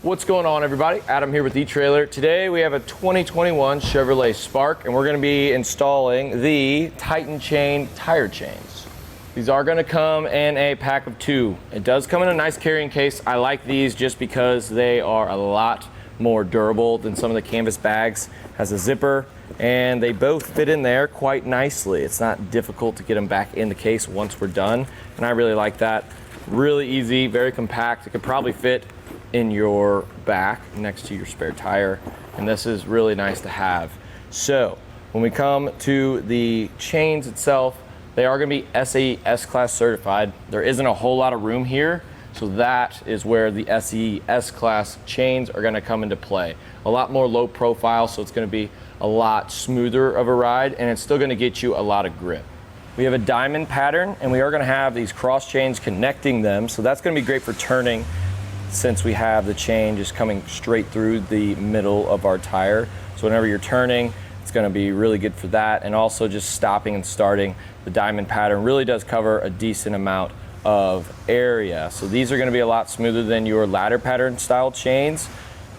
What's going on, everybody? Adam here with eTrailer. Today we have a 2021 Chevrolet Spark and we're going to be installing the Titan Chain tire chains. These are going to come in a pack of 2. It does come in a nice carrying case. I like these just because they are a lot more durable than some of the canvas bags. Has a zipper and they both fit in there quite nicely. It's not difficult to get them back in the case once we're done, and I really like that. Really easy, very compact. It could probably fit in your back next to your spare tire, and this is really nice to have. So when we come to the chains itself, they are going to be SAE S Class certified. There isn't a whole lot of room here, so that is where the SAE S Class chains are going to come into play. A lot more low profile, so it's going to be a lot smoother of a ride, and it's still going to get you a lot of grip. We have a diamond pattern, and we are going to have these cross chains connecting them, so that's going to be great for turning, since we have the chain just coming straight through the middle of our tire. So whenever you're turning, it's going to be really good for that. And also just stopping and starting, the diamond pattern really does cover a decent amount of area. So these are going to be a lot smoother than your ladder pattern style chains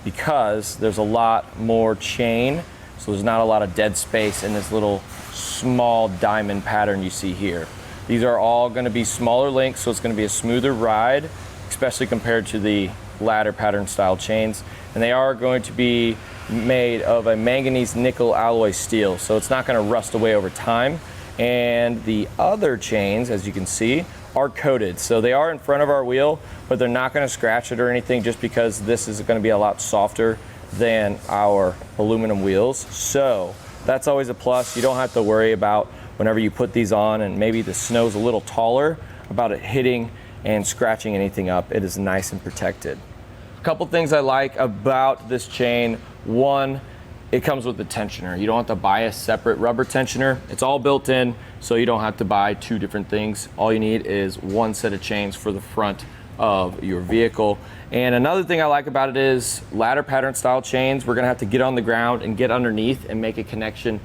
because there's a lot more chain. So there's not a lot of dead space in this little small diamond pattern you see here. These are all going to be smaller links, so it's going to be a smoother ride, especially compared to the ladder pattern style chains. And they are going to be made of a manganese nickel alloy steel, so it's not going to rust away over time. And the other chains, as you can see, are coated. So they are in front of our wheel, but they're not going to scratch it or anything, just because this is going to be a lot softer than our aluminum wheels. So that's always a plus. You don't have to worry about whenever you put these on and maybe the snow's a little taller, about it hitting and scratching anything up. It is nice and protected. A couple things I like about this chain. One, it comes with a tensioner. You don't have to buy a separate rubber tensioner. It's all built in, so you don't have to buy 2 different things. All you need is 1 set of chains for the front of your vehicle. And another thing I like about it is ladder pattern style chains, we're gonna have to get on the ground and get underneath and make a connection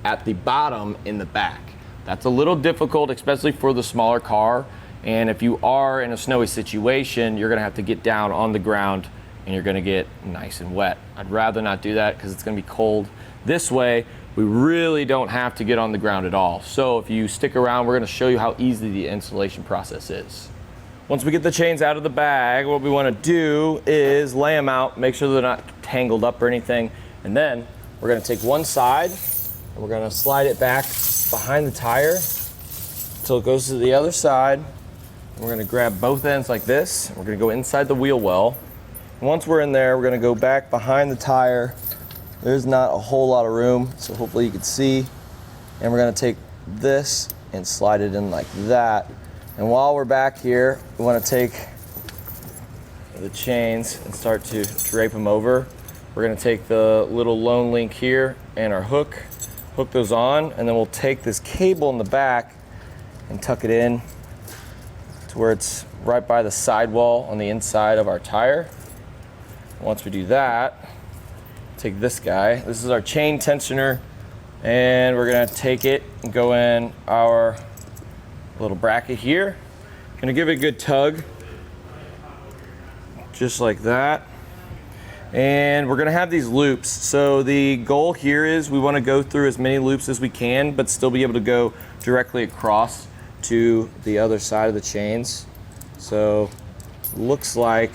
at the bottom in the back. That's a little difficult, especially for the smaller car. And if you are in a snowy situation, you're gonna have to get down on the ground and you're gonna get nice and wet. I'd rather not do that because it's gonna be cold. This way, we really don't have to get on the ground at all. So if you stick around, we're gonna show you how easy the installation process is. Once we get the chains out of the bag, what we wanna do is lay them out, make sure they're not tangled up or anything. And then we're gonna take one side and we're gonna slide it back behind the tire until it goes to the other side. We're going to grab both ends like this. We're going to go inside the wheel well. Once we're in there, we're going to go back behind the tire. There's not a whole lot of room, so hopefully you can see. And we're going to take this and slide it in like that. And while we're back here, we want to take the chains and start to drape them over. We're going to take the little lone link here and our hook those on, and then we'll take this cable in the back and tuck it in where it's right by the sidewall on the inside of our tire. Once we do that, take this guy. This is our chain tensioner, and we're gonna take it and go in our little bracket here. Gonna give it a good tug, just like that. And we're gonna have these loops. So the goal here is we wanna go through as many loops as we can, but still be able to go directly across to the other side of the chains. So looks like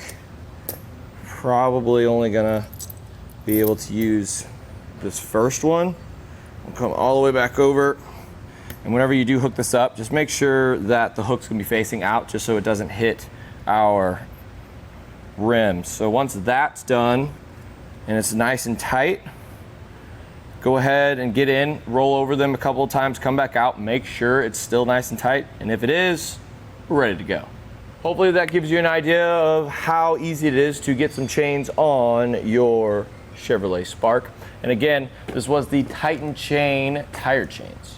probably only gonna be able to use this first one. We'll come all the way back over, and whenever you do hook this up, just make sure that the hook's gonna be facing out just so it doesn't hit our rims. So once that's done and it's nice and tight, go ahead and get in, roll over them a couple of times, come back out, make sure it's still nice and tight. And if it is, we're ready to go. Hopefully that gives you an idea of how easy it is to get some chains on your Chevrolet Spark. And again, this was the Titan Chain tire chains.